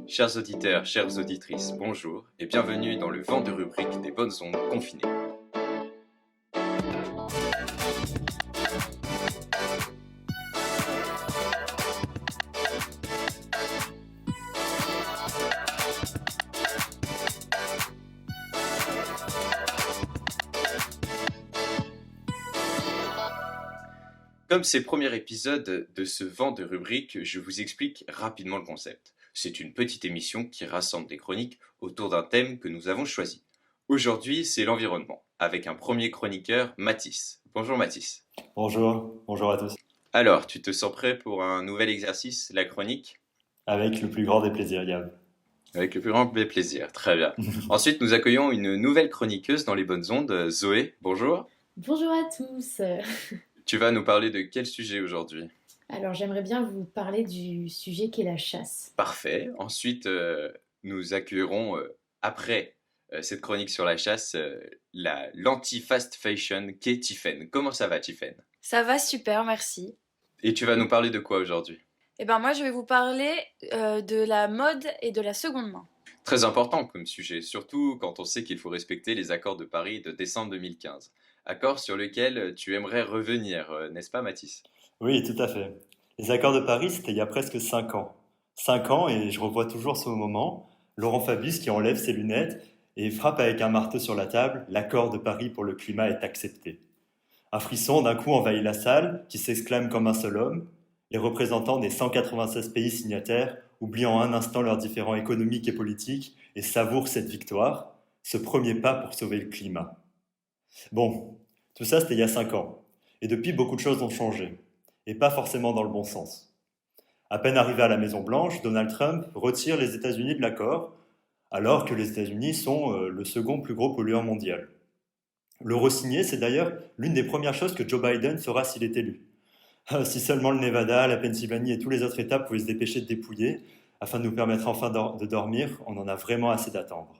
Chers auditeurs, chères auditrices, bonjour et bienvenue dans le vent de rubrique des bonnes ondes confinées. Comme c'est le premier épisode de ce vent de rubrique, je vous explique rapidement le concept. C'est une petite émission qui rassemble des chroniques autour d'un thème que nous avons choisi. Aujourd'hui, c'est l'environnement, avec un premier chroniqueur, Mathis. Bonjour Mathis. Bonjour à tous. Alors, tu te sens prêt pour un nouvel exercice, la chronique? Avec le plus grand des plaisirs, Yann. Avec le plus grand des plaisirs, très bien. Ensuite, nous accueillons une nouvelle chroniqueuse dans les bonnes ondes, Zoé. Bonjour. Bonjour à tous. Tu vas nous parler de quel sujet aujourd'hui? Alors j'aimerais bien vous parler du sujet qu'est la chasse. Parfait. Ensuite, nous accueillerons, après cette chronique sur la chasse, l'anti-fast fashion qu'est Tiffaine. Comment ça va, Tiffaine? Ça va super, merci. Et tu vas nous parler de quoi aujourd'hui? Eh ben moi je vais vous parler de la mode et de la seconde main. Très important comme sujet, surtout quand on sait qu'il faut respecter les accords de Paris de décembre 2015. Accords sur lesquels tu aimerais revenir, n'est-ce pas, Mathis? Oui, tout à fait. Les accords de Paris, c'était il y a presque 5 ans. 5 ans, et je revois toujours ce moment. Laurent Fabius qui enlève ses lunettes et frappe avec un marteau sur la table. L'accord de Paris pour le climat est accepté. Un frisson d'un coup envahit la salle, qui s'exclame comme un seul homme. Les représentants des 196 pays signataires oublient en un instant leurs différends économiques et politiques et savourent cette victoire, ce premier pas pour sauver le climat. Bon, tout ça c'était il y a 5 ans. Et depuis, beaucoup de choses ont changé. Et pas forcément dans le bon sens. À peine arrivé à la Maison-Blanche, Donald Trump retire les États-Unis de l'accord, alors que les États-Unis sont le second plus gros pollueur mondial. Le re-signer, c'est d'ailleurs l'une des premières choses que Joe Biden fera s'il est élu. Si seulement le Nevada, la Pennsylvanie et tous les autres États pouvaient se dépêcher de dépouiller, afin de nous permettre enfin de dormir, on en a vraiment assez d'attendre.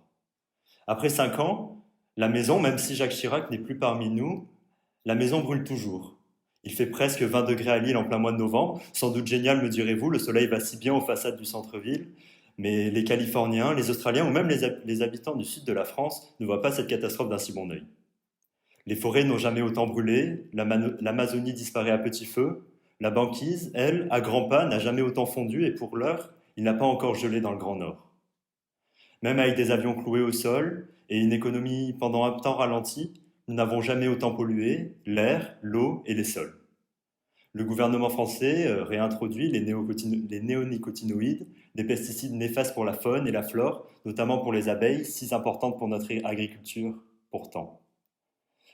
Après 5 ans, la maison, même si Jacques Chirac n'est plus parmi nous, la maison brûle toujours. Il fait presque 20 degrés à Lille en plein mois de novembre. Sans doute génial, me direz-vous, le soleil va si bien aux façades du centre-ville. Mais les Californiens, les Australiens ou même les habitants du sud de la France ne voient pas cette catastrophe d'un si bon œil. Les forêts n'ont jamais autant brûlé, l'Amazonie disparaît à petit feu, la banquise, elle, à grands pas, n'a jamais autant fondu et pour l'heure, il n'a pas encore gelé dans le Grand Nord. Même avec des avions cloués au sol et une économie pendant un temps ralentie, nous n'avons jamais autant pollué l'air, l'eau et les sols. Le gouvernement français réintroduit les néonicotinoïdes, des pesticides néfastes pour la faune et la flore, notamment pour les abeilles, si importantes pour notre agriculture pourtant.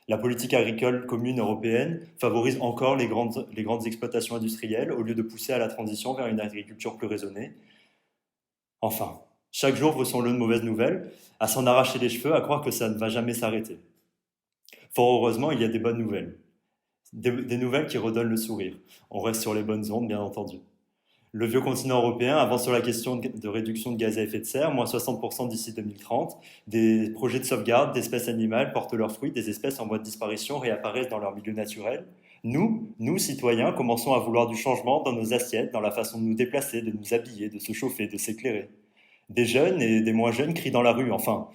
La politique agricole commune européenne favorise encore les grandes exploitations industrielles au lieu de pousser à la transition vers une agriculture plus raisonnée. Enfin, chaque jour vaut son lot de mauvaises nouvelles, à s'en arracher les cheveux, à croire que ça ne va jamais s'arrêter. Fort heureusement, il y a des bonnes nouvelles. Des nouvelles qui redonnent le sourire. On reste sur les bonnes ondes, bien entendu. Le vieux continent européen avance sur la question de réduction de gaz à effet de serre, moins 60% d'ici 2030. Des projets de sauvegarde d'espèces animales portent leurs fruits, des espèces en voie de disparition réapparaissent dans leur milieu naturel. Nous, citoyens, commençons à vouloir du changement dans nos assiettes, dans la façon de nous déplacer, de nous habiller, de se chauffer, de s'éclairer. Des jeunes et des moins jeunes crient dans la rue, enfin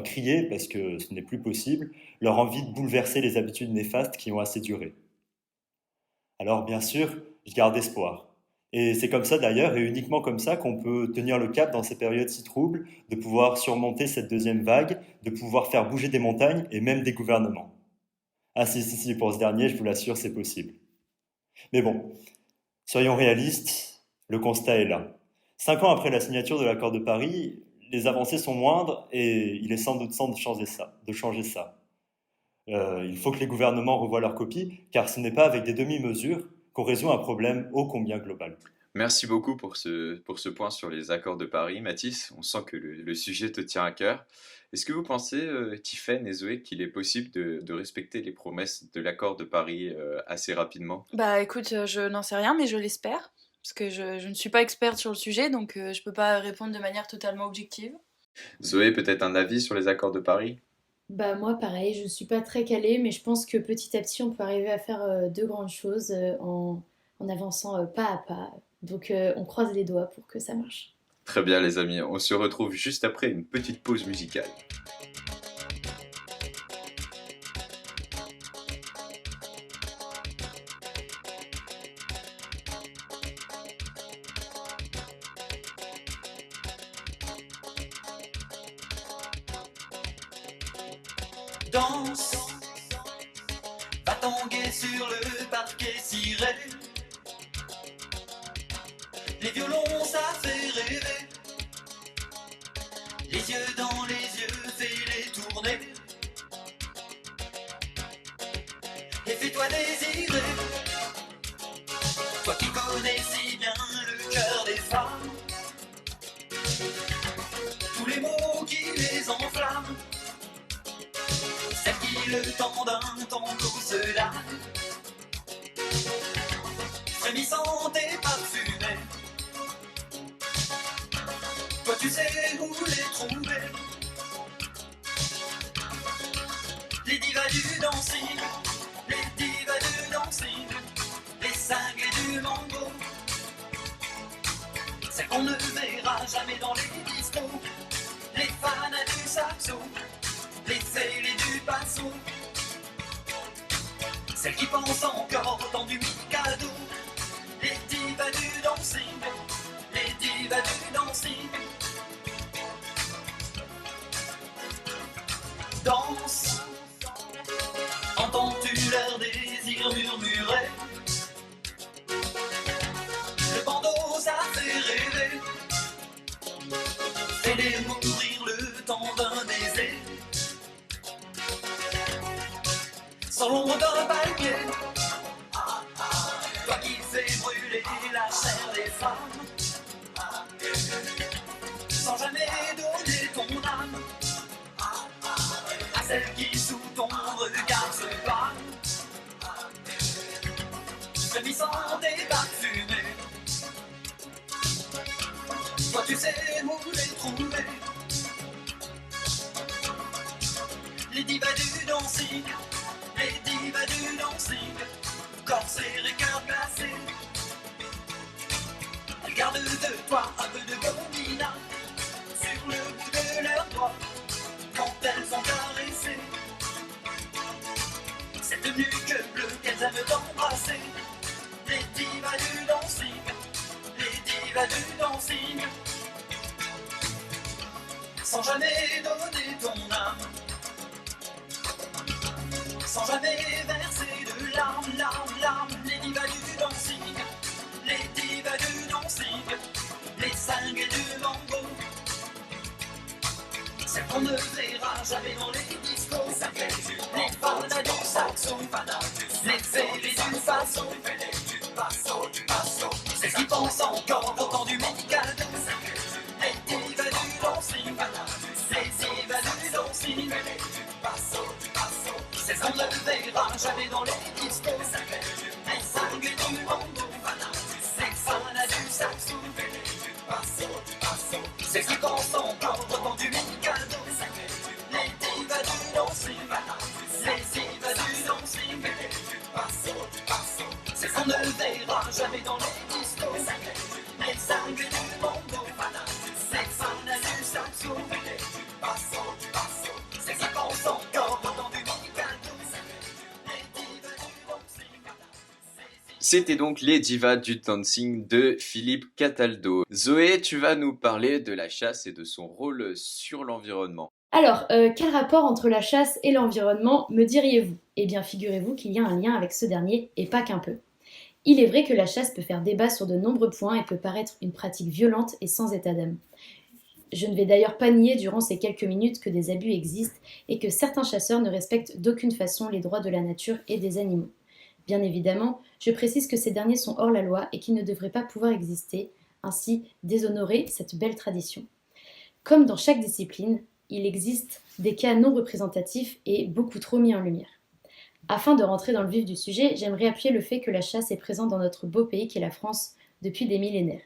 crier, parce que ce n'est plus possible, leur envie de bouleverser les habitudes néfastes qui ont assez duré. Alors bien sûr, je garde espoir. Et c'est comme ça d'ailleurs, et uniquement comme ça, qu'on peut tenir le cap dans ces périodes si troubles, de pouvoir surmonter cette deuxième vague, de pouvoir faire bouger des montagnes et même des gouvernements. Ah si, pour ce dernier, je vous l'assure, c'est possible. Mais bon, soyons réalistes, le constat est là. 5 ans après la signature de l'accord de Paris, les avancées sont moindres et il est sans doute temps de changer ça. Il faut que les gouvernements revoient leur copie, car ce n'est pas avec des demi-mesures qu'on résout un problème ô combien global. Merci beaucoup pour ce point sur les accords de Paris, Mathis. On sent que le sujet te tient à cœur. Est-ce que vous pensez, Tiffaine et Zoé, qu'il est possible de respecter les promesses de l'accord de Paris assez rapidement? Bah écoute, je n'en sais rien mais je l'espère. Parce que je ne suis pas experte sur le sujet donc je peux pas répondre de manière totalement objective. Zoé, peut-être un avis sur les accords de Paris? Bah moi pareil, je suis pas très calée, mais je pense que petit à petit on peut arriver à faire de grandes choses en avançant pas à pas. Donc on croise les doigts pour que ça marche. Très bien les amis, on se retrouve juste après une petite pause musicale. Danse, va tanguer sur le parquet ciré. Les violons, ça fait rêver. Les yeux dans les yeux, fais-les tourner. Et fais-toi désirer. Toi qui connais si bien le cœur des femmes, tous les mots qui les enflamment, celles qui le temps d'un tango se lave, frémissante et parfumée. Toi tu sais où les trouver. Les divas du dancing, les divas du dancing, les cinglés du mango, celles qu'on ne verra jamais dans les discos, les fans du saxo, les fêlés du passo, celles qui pensent encore au temps du Mikado, les divas du dancing, les divas du dancing. Danse, entends-tu leur désir murmurer? Le bandeau ça fait rêver, fais-les mourir le temps d'un baiser. Sans l'ombre d'un palmier, toi qui fais brûler la chair des femmes, sans jamais donner ton âme à celle qui sous ton regard se pâle, frémissante et parfumée. Toi tu sais où les trouver. Les divas du dancing, les divas du dancing, corps serré, cœur glacé. Elles gardent de toi un peu de gomina sur le bout de leurs doigts quand elles sont caressées. Cette nuque bleue qu'elles aiment t'embrasser. Les divas du dancing, les divas du dancing, sans jamais donner ton âme, sans jamais verser de larmes, larmes, larmes. Les divas du dancing, les divas du dancing, les cinglés du mango, celles qu'on ne verra jamais dans les discos, les fanas du saxo, les fêlés du faso, celles qui pensent encore au temps du Mikado, les divas du dancing, les divas du dancing, celles qu'on ne verra jamais dans les discos, les cinglés du mango, les fanas du saxo, celles qui pensent encore au temps du Mikado, les divas du dancing, les divas du dancing, celles qu'on ne verra jamais dans les discos, les cinglés du mango, les fanas du saxo, celles qui pensent encore au temps du Mikado, les divas du dancing. C'était donc les divas du dancing de Philippe Cataldo. Zoé, tu vas nous parler de la chasse et de son rôle sur l'environnement. Alors, quel rapport entre la chasse et l'environnement me diriez-vous? Eh bien, figurez-vous qu'il y a un lien avec ce dernier, et pas qu'un peu. Il est vrai que la chasse peut faire débat sur de nombreux points et peut paraître une pratique violente et sans état d'âme. Je ne vais d'ailleurs pas nier durant ces quelques minutes que des abus existent et que certains chasseurs ne respectent d'aucune façon les droits de la nature et des animaux. Bien évidemment, je précise que ces derniers sont hors la loi et qu'ils ne devraient pas pouvoir exister, ainsi déshonorer cette belle tradition. Comme dans chaque discipline, il existe des cas non représentatifs et beaucoup trop mis en lumière. Afin de rentrer dans le vif du sujet, j'aimerais appuyer le fait que la chasse est présente dans notre beau pays qu'est la France depuis des millénaires.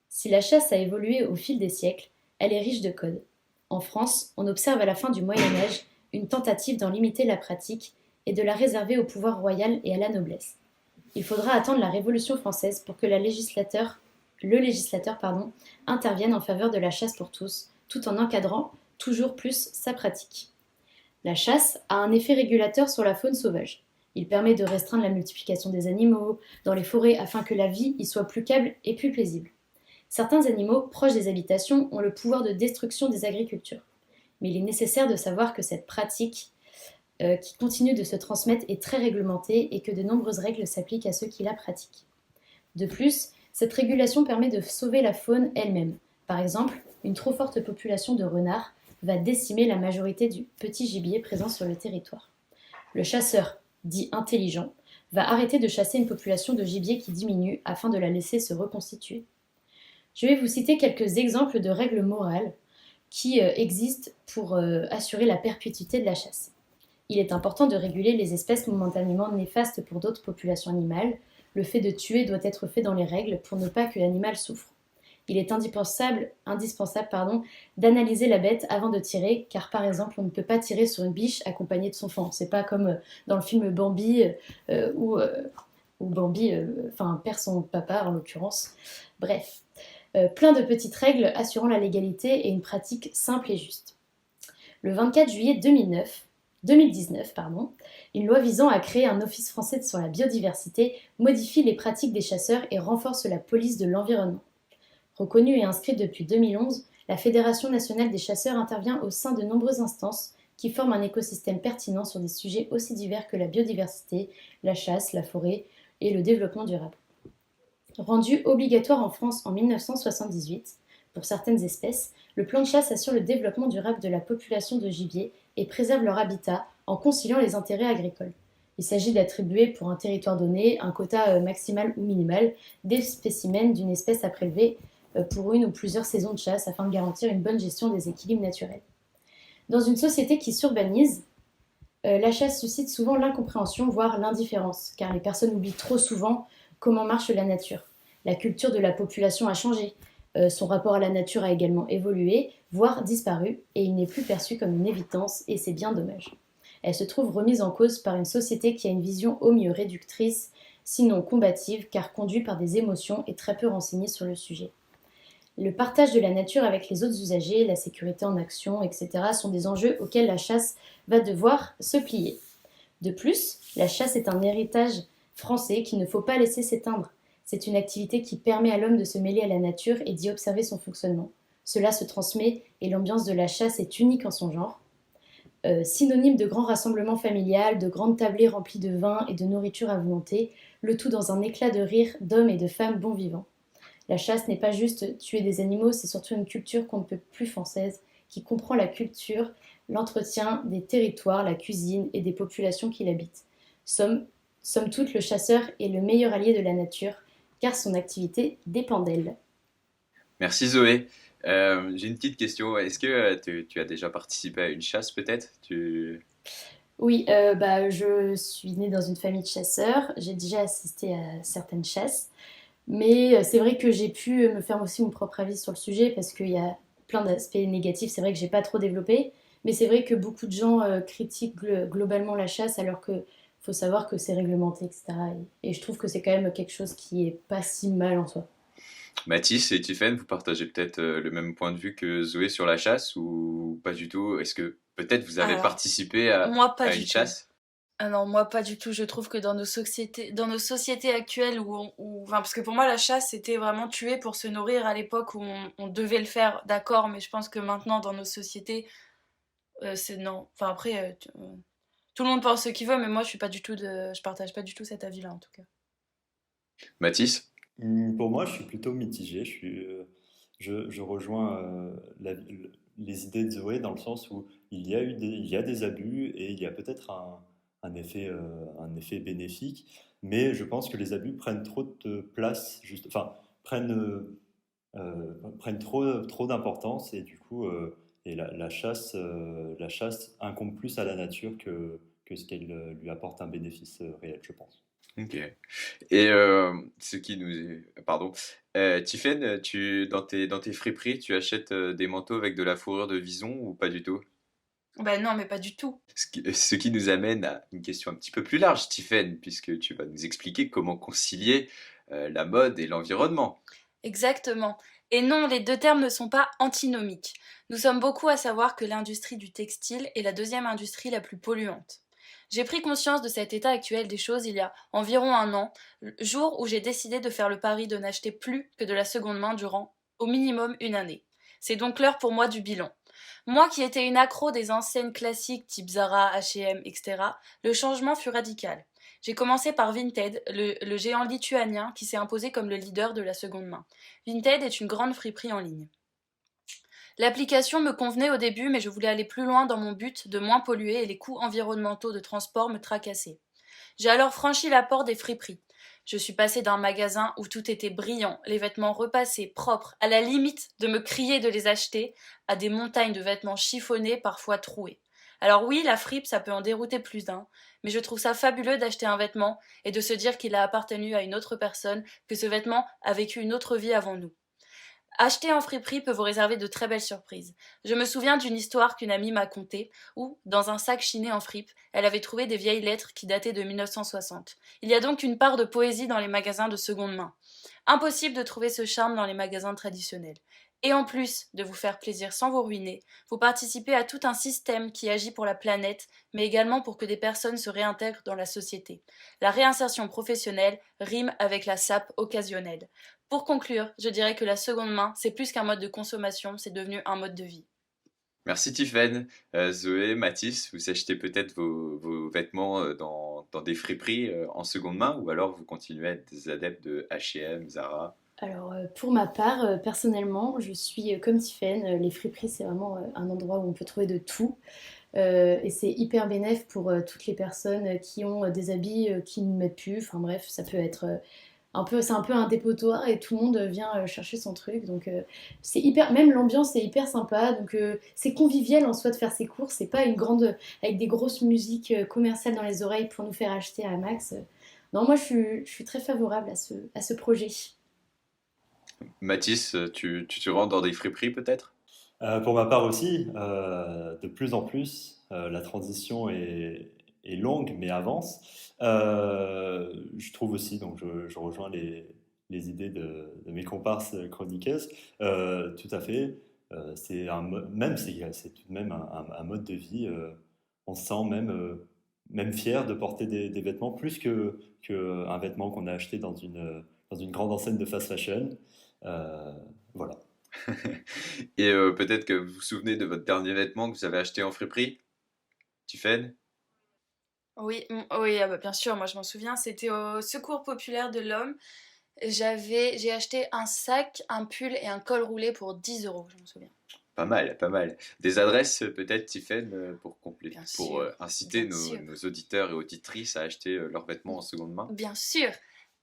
Si la chasse a évolué au fil des siècles, elle est riche de codes. En France, on observe à la fin du Moyen-Âge une tentative d'en limiter la pratique et de la réserver au pouvoir royal et à la noblesse. Il faudra attendre la Révolution française pour que le législateur intervienne en faveur de la chasse pour tous, tout en encadrant toujours plus sa pratique. La chasse a un effet régulateur sur la faune sauvage. Il permet de restreindre la multiplication des animaux dans les forêts afin que la vie y soit plus câble et plus paisible. Certains animaux proches des habitations ont le pouvoir de destruction des agricultures. Mais il est nécessaire de savoir que cette pratique qui continue de se transmettre est très réglementée et que de nombreuses règles s'appliquent à ceux qui la pratiquent. De plus, cette régulation permet de sauver la faune elle-même. Par exemple, une trop forte population de renards va décimer la majorité du petit gibier présent sur le territoire. Le chasseur, dit intelligent, va arrêter de chasser une population de gibier qui diminue afin de la laisser se reconstituer. Je vais vous citer quelques exemples de règles morales qui existent pour assurer la perpétuité de la chasse. Il est important de réguler les espèces momentanément néfastes pour d'autres populations animales. Le fait de tuer doit être fait dans les règles pour ne pas que l'animal souffre. Il est indispensable d'analyser la bête avant de tirer, car par exemple, on ne peut pas tirer sur une biche accompagnée de son faon. C'est pas comme dans le film Bambi, où Bambi perd son papa en l'occurrence. Bref, plein de petites règles assurant la légalité et une pratique simple et juste. Le 24 juillet 2019, une loi visant à créer un office français sur la biodiversité modifie les pratiques des chasseurs et renforce la police de l'environnement. Reconnue et inscrite depuis 2011, la Fédération nationale des chasseurs intervient au sein de nombreuses instances qui forment un écosystème pertinent sur des sujets aussi divers que la biodiversité, la chasse, la forêt et le développement durable. Rendu obligatoire en France en 1978, pour certaines espèces, le plan de chasse assure le développement durable de la population de gibier et préserve leur habitat en conciliant les intérêts agricoles. Il s'agit d'attribuer pour un territoire donné un quota maximal ou minimal des spécimens d'une espèce à prélever pour une ou plusieurs saisons de chasse afin de garantir une bonne gestion des équilibres naturels. Dans une société qui s'urbanise, la chasse suscite souvent l'incompréhension, voire l'indifférence, car les personnes oublient trop souvent comment marche la nature. La culture de la population a changé, son rapport à la nature a également évolué, voire disparu, et il n'est plus perçu comme une évidence, et c'est bien dommage. Elle se trouve remise en cause par une société qui a une vision au mieux réductrice, sinon combative, car conduite par des émotions et très peu renseignée sur le sujet. Le partage de la nature avec les autres usagers, la sécurité en action, etc. sont des enjeux auxquels la chasse va devoir se plier. De plus, la chasse est un héritage français qu'il ne faut pas laisser s'éteindre. C'est une activité qui permet à l'homme de se mêler à la nature et d'y observer son fonctionnement. Cela se transmet et l'ambiance de la chasse est unique en son genre. Synonyme de grand rassemblement familial, de grandes tablées remplies de vin et de nourriture à volonté, le tout dans un éclat de rire d'hommes et de femmes bons vivants. La chasse n'est pas juste tuer des animaux, c'est surtout une culture qu'on ne peut plus française, qui comprend la culture, l'entretien des territoires, la cuisine et des populations qui l'habitent. Somme toute, le chasseur est le meilleur allié de la nature, car son activité dépend d'elle. Merci Zoé. J'ai une petite question. Est-ce que tu as déjà participé à une chasse peut-être? Oui, je suis née dans une famille de chasseurs, j'ai déjà assisté à certaines chasses, mais c'est vrai que j'ai pu me faire aussi mon propre avis sur le sujet parce qu'il y a plein d'aspects négatifs, c'est vrai que j'ai pas trop développé, mais c'est vrai que beaucoup de gens critiquent globalement la chasse alors que faut savoir que c'est réglementé, etc. Et je trouve que c'est quand même quelque chose qui est pas si mal en soi. Mathis et Tiffen, vous partagez peut-être le même point de vue que Zoé sur la chasse ou pas du tout? Est-ce que peut-être vous avez Alors, participé moi, pas à du une tout. chasse? Ah non, moi pas du tout. Je trouve que dans nos sociétés actuelles, parce que pour moi la chasse c'était vraiment tuer pour se nourrir à l'époque où on devait le faire, d'accord, mais je pense que maintenant dans nos sociétés, c'est non. Enfin après, tout le monde pense ce qu'il veut, mais moi je partage pas du tout cet avis-là en tout cas. Mathis? Pour moi, je suis plutôt mitigé. Je rejoins les idées de Zoé dans le sens où il y a des abus et il y a peut-être un effet bénéfique, mais je pense que les abus prennent trop de place, prennent trop d'importance et du coup, la chasse incombe plus à la nature que ce qu'elle lui apporte un bénéfice réel, je pense. Ok. Et pardon. Tiffen, dans tes friperies, tu achètes des manteaux avec de la fourrure de vison ou pas du tout? Ben non, mais pas du tout. Ce qui nous amène à une question un petit peu plus large, Tiffen, puisque tu vas nous expliquer comment concilier la mode et l'environnement. Exactement. Et non, les deux termes ne sont pas antinomiques. Nous sommes beaucoup à savoir que l'industrie du textile est la deuxième industrie la plus polluante. J'ai pris conscience de cet état actuel des choses il y a environ un an, le jour où j'ai décidé de faire le pari de n'acheter plus que de la seconde main durant au minimum une année. C'est donc l'heure pour moi du bilan. Moi qui étais une accro des enseignes classiques type Zara, H&M, etc., le changement fut radical. J'ai commencé par Vinted, le géant lituanien qui s'est imposé comme le leader de la seconde main. Vinted est une grande friperie en ligne. L'application me convenait au début, mais je voulais aller plus loin dans mon but de moins polluer et les coûts environnementaux de transport me tracassaient. J'ai alors franchi la porte des friperies. Je suis passée d'un magasin où tout était brillant, les vêtements repassés, propres, à la limite de me crier de les acheter, à des montagnes de vêtements chiffonnés, parfois troués. Alors oui, la fripe, ça peut en dérouter plus d'un, mais je trouve ça fabuleux d'acheter un vêtement et de se dire qu'il a appartenu à une autre personne, que ce vêtement a vécu une autre vie avant nous. Acheter en friperie peut vous réserver de très belles surprises. Je me souviens d'une histoire qu'une amie m'a contée, où, dans un sac chiné en fripe, elle avait trouvé des vieilles lettres qui dataient de 1960. Il y a donc une part de poésie dans les magasins de seconde main. Impossible de trouver ce charme dans les magasins traditionnels. Et en plus de vous faire plaisir sans vous ruiner, vous participez à tout un système qui agit pour la planète, mais également pour que des personnes se réintègrent dans la société. La réinsertion professionnelle rime avec la sape occasionnelle. Pour conclure, je dirais que la seconde main, c'est plus qu'un mode de consommation, c'est devenu un mode de vie. Merci Tiffaine. Zoé, Mathis, vous achetez peut-être vos vêtements dans des friperies en seconde main ou alors vous continuez à être des adeptes de H&M, Zara? Alors, pour ma part, personnellement, je suis comme Tiffaine. Les friperies, c'est vraiment un endroit où on peut trouver de tout. Et c'est hyper bénéf pour toutes les personnes qui ont des habits qui ne mettent plus. Enfin bref, ça peut être c'est un peu un dépotoir et tout le monde vient chercher son truc. Donc c'est hyper, même l'ambiance est hyper sympa. Donc c'est convivial en soi de faire ses courses. C'est pas une grande avec des grosses musiques commerciales dans les oreilles pour nous faire acheter à max. Non, moi je suis très favorable à ce projet. Mathis, tu rentres dans des friperies peut-être? Pour ma part aussi, de plus en plus, la transition est longue mais avance. Je trouve aussi, donc je rejoins les idées de mes comparses chroniqueuses, tout à fait. C'est tout de même un mode de vie. On se sent même fier de porter des vêtements plus qu'un vêtement qu'on a acheté dans une grande enseigne de fast fashion. Euh, voilà. Et peut-être que vous vous souvenez de votre dernier vêtement que vous avez acheté en friperie, Tiffaine? Oui, oui, ah bah, bien sûr, moi je m'en souviens, c'était au Secours populaire de l'Homme. J'ai acheté un sac, un pull et un col roulé pour 10 euros, je me souviens. Pas mal, pas mal. Des adresses peut-être, Tiffaine, Bien pour sûr, inciter bien sûr. nos auditeurs et auditrices à acheter leurs vêtements en seconde main? Bien sûr.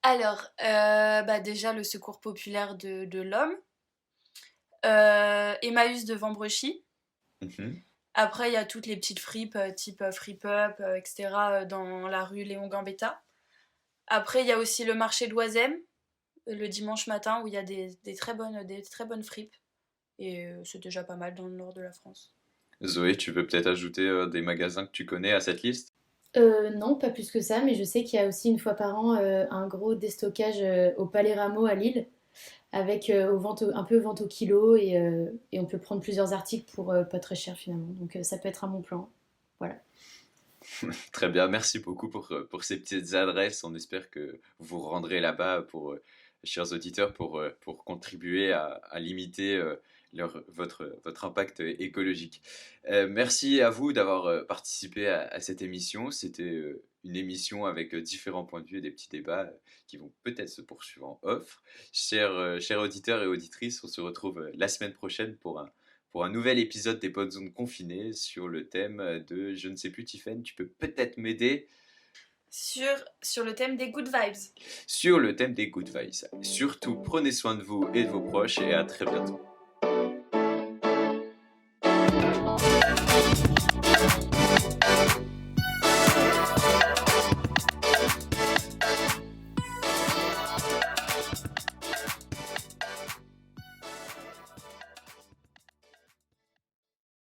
Alors, bah déjà le Secours populaire de l'Homme, Emmaüs de Vambrechy. Mhm. Après, il y a toutes les petites fripes, type Frip Up, etc., dans la rue Léon Gambetta. Après, il y a aussi le marché de l'Oisem, le dimanche matin, où il y a des très bonnes fripes. Et c'est déjà pas mal dans le nord de la France. Zoé, tu veux peut-être ajouter des magasins que tu connais à cette liste? Non, pas plus que ça, mais je sais qu'il y a aussi une fois par an un gros déstockage au Palais Rameau à Lille, avec un peu vente au kilo, et on peut prendre plusieurs articles pour pas très cher finalement. Donc ça peut être un bon plan. Voilà. Très bien, merci beaucoup pour ces petites adresses. On espère que vous vous rendrez là-bas chers auditeurs, pour contribuer à limiter votre impact écologique. Merci à vous d'avoir participé à cette émission. C'était une émission avec différents points de vue et des petits débats qui vont peut-être se poursuivre en off. Chers auditeurs et auditrices, on se retrouve la semaine prochaine pour un nouvel épisode des Bonnes Zones Confinées sur le thème de, je ne sais plus, Tiffen, tu peux peut-être m'aider Sur le thème des good vibes. sur le thème des good vibes. Surtout, prenez soin de vous et de vos proches et à très bientôt.